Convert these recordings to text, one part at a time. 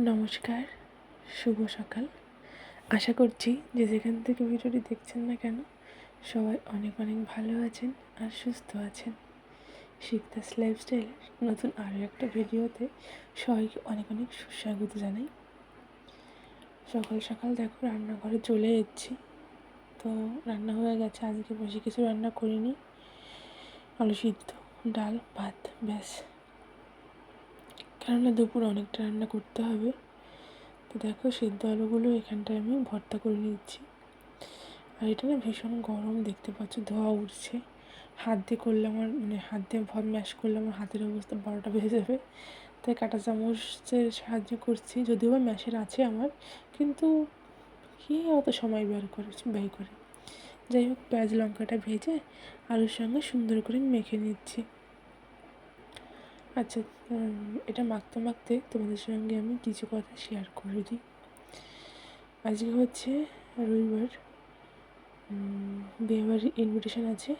নমস্কার, শুভ সকাল। আশা করছি যে যেখান থেকে ভিডিওটি দেখছেন না কেন সবাই অনেক অনেক ভালো আছেন আর সুস্থ আছেন। শিকদাস লাইফস্টাইলের নতুন আরও একটা ভিডিওতে সবাইকে অনেক অনেক সুস্বাগত জানাই। সকাল সকাল দেখো রান্নাঘরে চলে এসেছি। তো রান্না হয়ে গেছে, আজকে বেশি কিছু রান্না করিনি, আলু সিদ্ধ, ডাল, ভাত, ব্যাস। কেননা দুপুর অনেকটা রান্না করতে হবে। তো দেখো সিদ্ধ আলুগুলো এখানটায় আমি ভর্তা করে নিচ্ছি। আর এটা না ভীষণ গরম, দেখতে পাচ্ছ ধোঁয়া উঠছে। হাত দিয়ে করলে আমার হাত দিয়ে ম্যাশ করলে আমার হাতের অবস্থা 12টা বেজে যাবে। তাই কাঁটা চামচের সাহায্য করছি, যদিও বা ম্যাশের আছে আমার, কিন্তু কী অত সময় ব্যয় করে। যাই হোক, পেঁয়াজ লঙ্কাটা ভেজে আলুর সঙ্গে সুন্দর করে মেখে নিচ্ছি। আচ্ছা, এটা মাখতে মাখতে তোমাদের সঙ্গে আমি কিছু কথা শেয়ার করে দিই। আজকে হচ্ছে রবিবার, বিয়েবাড়ির ইনভিটেশন আছে।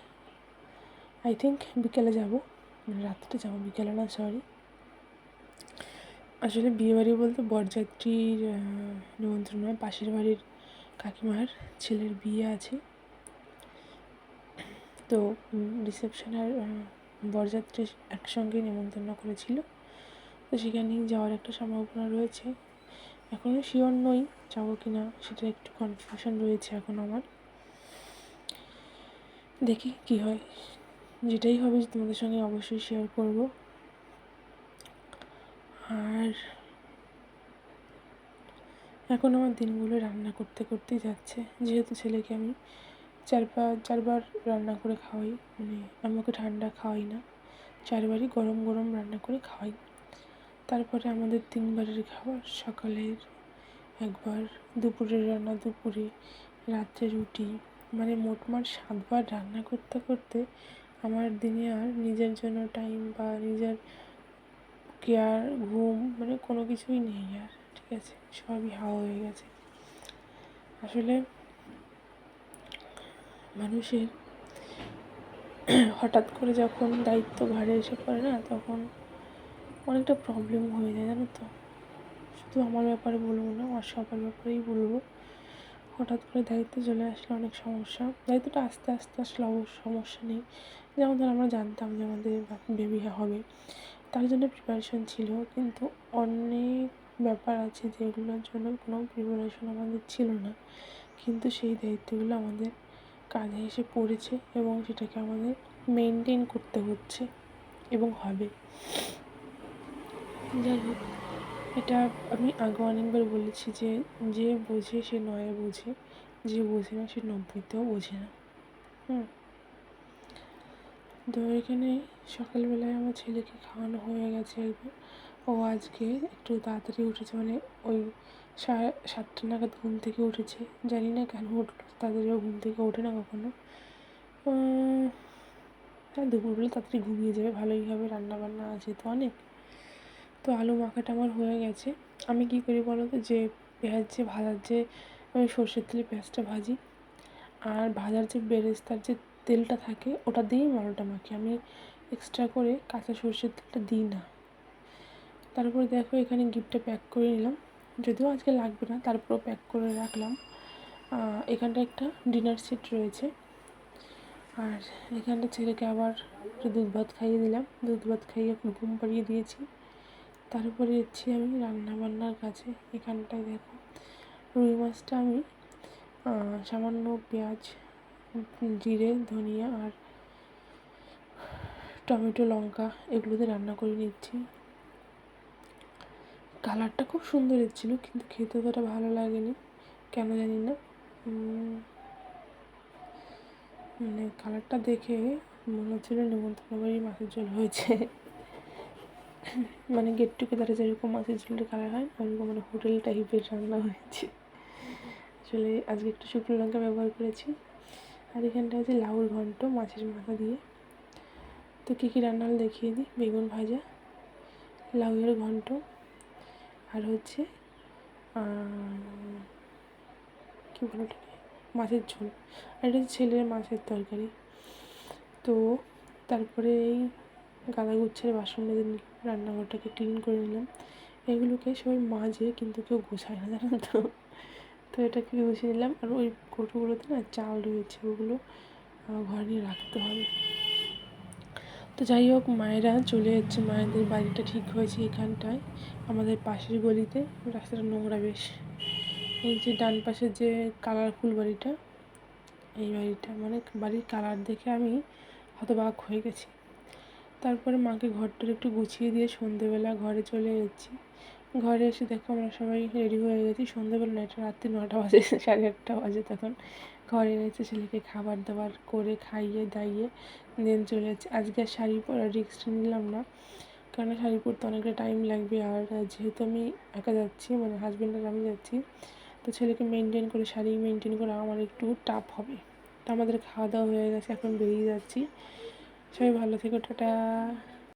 আই থিঙ্ক বিকেলে যাব, রাত্রে যাবো, বিকেলে না, সরি। আসলে বিয়েবাড়ি বলতে বরযাত্রীর নিমন্ত্রণ নয়, পাশের বাড়ির কাকিমার ছেলের বিয়ে আছে। তো রিসেপশন আর বরযাত্রী একসঙ্গে নিমন্ত্রণ করেছিল, তো সেখানেই যাওয়ার একটা সম্ভাবনা রয়েছে। এখনও শিওর নই যাবো কি না, সেটা একটু কনফিউশন রয়েছে এখন আমার। দেখি কি হয়, যেটাই হবে তোমাদের সঙ্গে অবশ্যই শেয়ার করব। আর এখন আমার দিনগুলো রান্না করতে করতেই যাচ্ছে, যেহেতু ছেলেকে আমি চারবার রান্না করে খাওয়াই, আমি ওকে ঠান্ডা খাওয়াই না, 4বারই গরম গরম রান্না করে খাওয়াই। তারপরে আমাদের 3বারের খাবার, সকালের একবার, দুপুরের রান্না দুপুরে, রাত্রে রুটি, মোটমাট 7বার রান্না করতে করতে আমার দিনে আর নিজের জন্য টাইম বা নিজের কেয়ার, ঘুম, কোনো কিছুই নেই আর, ঠিক আছে, সবই হাওয়া হয়ে গেছে। আসলে মানুষের হঠাৎ করে যখন দায়িত্ব ঘাড়ে এসে পড়ে না, তখন অনেকটা প্রবলেম হয়ে যায়, জানো তো। শুধু আমার ব্যাপারে বলবো না, আর সবার ব্যাপারেই বলবো। হঠাৎ করে দায়িত্ব চলে আসলে অনেক সমস্যা। দায়িত্বটা আস্তে আস্তে আসলে সমস্যা নেই। যেমন ধর আমরা জানতাম যে আমাদের বেবি হবে, তার জন্য প্রিপারেশন ছিল, কিন্তু অনেক ব্যাপার আছে যেগুলোর জন্য কোনো প্রিপারেশন আমাদের ছিল না, কিন্তু সেই দায়িত্বগুলো আমাদের কাঁধে এসে পড়েছে এবং সেটাকে আমাদের মেনটেন করতে হচ্ছে এবং হবে। যাই হোক, এটা আমি আগে অনেকবার বলেছি যে যে বোঝে সে 9-এ বোঝে, যে বোঝে না সে 90-তেও বোঝে না। তো এখানে সকালবেলায় আমার ছেলেকে খাওয়ানো হয়ে গেছে একবার। ও আজকে একটু তাড়াতাড়ি উঠেছে, ওই 7:30 নাগাদ ঘুম থেকে উঠেছে। জানি না কেন উঠলো, তাড়াতাড়ি ঘুম থেকে ওঠে না কখনো। হ্যাঁ, দুপুরবেলা তাড়াতাড়ি ঘুমিয়ে যাবে, ভালোই হবে, রান্নাবান্না আছে তো অনেক। তো আলু মাখাটা আমার হয়ে গেছে। আমি কী করি বলো তো, যে ভাজার যে আমি সর্ষের তেলে পেঁয়াজটা ভাজি, আর ভাজার যে বেরেস্তার যে তেলটা থাকে ওটা দিয়েই আলুটা মাখি। আমি এক্সট্রা করে কাঁচা সর্ষের তেলটা দিই না। তারপরে দেখো এখানে গিফটটা প্যাক করে নিলাম, যদিও আজকে লাগবে না, তারপরেও প্যাক করে রাখলাম। এখানটা একটা ডিনার সেট রয়েছে, আর এখানটা ছেলেকে আবার একটু দুধ ভাত খাইয়ে দিলাম, দুধ ভাত খাইয়ে ঘুম পাড়িয়ে দিয়েছি। তারপরে এসেছি আমি রান্নাবান্নার কাছে। এখানটায় দেখো রুই মাছটা আমি সামান্য পেঁয়াজ, জিরে, ধনিয়া আর টমেটো, লঙ্কা এগুলোতে রান্না করে নিচ্ছি। কালারটা খুব সুন্দর এসেছিলো, কিন্তু খেতে অতটা ভালো লাগেনি, কেন জানি না। কালারটা দেখে মনে হচ্ছিলো নিমন্ত্রণ বাড়ির মাছের ঝোল হয়েছে। গেট টুগেদারে যেরকম মাছের ঝোলের কালার হয়, ওরকম হোটেল টাইপের রান্না হয়েছে। আসলে আজকে একটু শুকনো লঙ্কা ব্যবহার করেছি। আর এখানটা আছে লাউর ঘন্ট মাছের মাথা দিয়ে। তো কী কী রান্না হলো দেখিয়ে দিই। বেগুন ভাজা, লাউয়ের ঘন্ট, আর হচ্ছে কী বলে ওটাকে, মাছের ঝোল, আর এটা হচ্ছে ছেলের মাছের তরকারি। তো তারপরে এই গাদা গুচ্ছের বাসন মেজে নিলাম, রান্নাঘরটাকে ক্লিন করে নিলাম। এগুলোকে সবাই মাজে কিন্তু কেউ গোছায় না, জানো তো। তো এটাকে গুছিয়ে নিলাম। আর ওই কৌটোগুলোতে না চাল রয়েছে, ওগুলো ঘরে নিয়ে রাখতে হবে। তো যাই হোক, মায়েরা চলে যাচ্ছে, মায়েদের বাড়িটা ঠিক হয়েছে এখানটায় আমাদের পাশের গলিতে। রাস্তাটা নোংরা বেশ। এই যে ডান পাশের যে কালারফুল বাড়িটা, এই বাড়িটা মানে বাড়ির কালার দেখে আমি হতবাক হয়ে গেছি। তারপরে মাকে ঘরটার একটু গুছিয়ে দিয়ে সন্ধেবেলা ঘরে চলে এসেছি। ঘরে এসে দেখো আমরা সবাই রেডি হয়ে গেছি। সন্ধেবেলা না, এটা রাত্রি 9টা বাজে, 8:30 বাজে তখন। ঘরে এসে ছেলেকে খাবার দাবার করে খাইয়ে দাইয়ে দেন চলে যাচ্ছি। আজকে আর শাড়ি পরার রিস্কটা নিলাম না, কারণ শাড়ি পরতে অনেকটা টাইম লাগবে। আর যেহেতু আমি একা যাচ্ছি, মানে হাজব্যান্ড আর আমি যাচ্ছি, তো ছেলেকে মেনটেন করে, শাড়ি মেনটেন করা আমার একটু টাফ হবে। তো আমাদের খাওয়া দাওয়া হয়ে গেছে, এখন বেরিয়ে যাচ্ছি। সবাই ভালো থেকো, টাটা।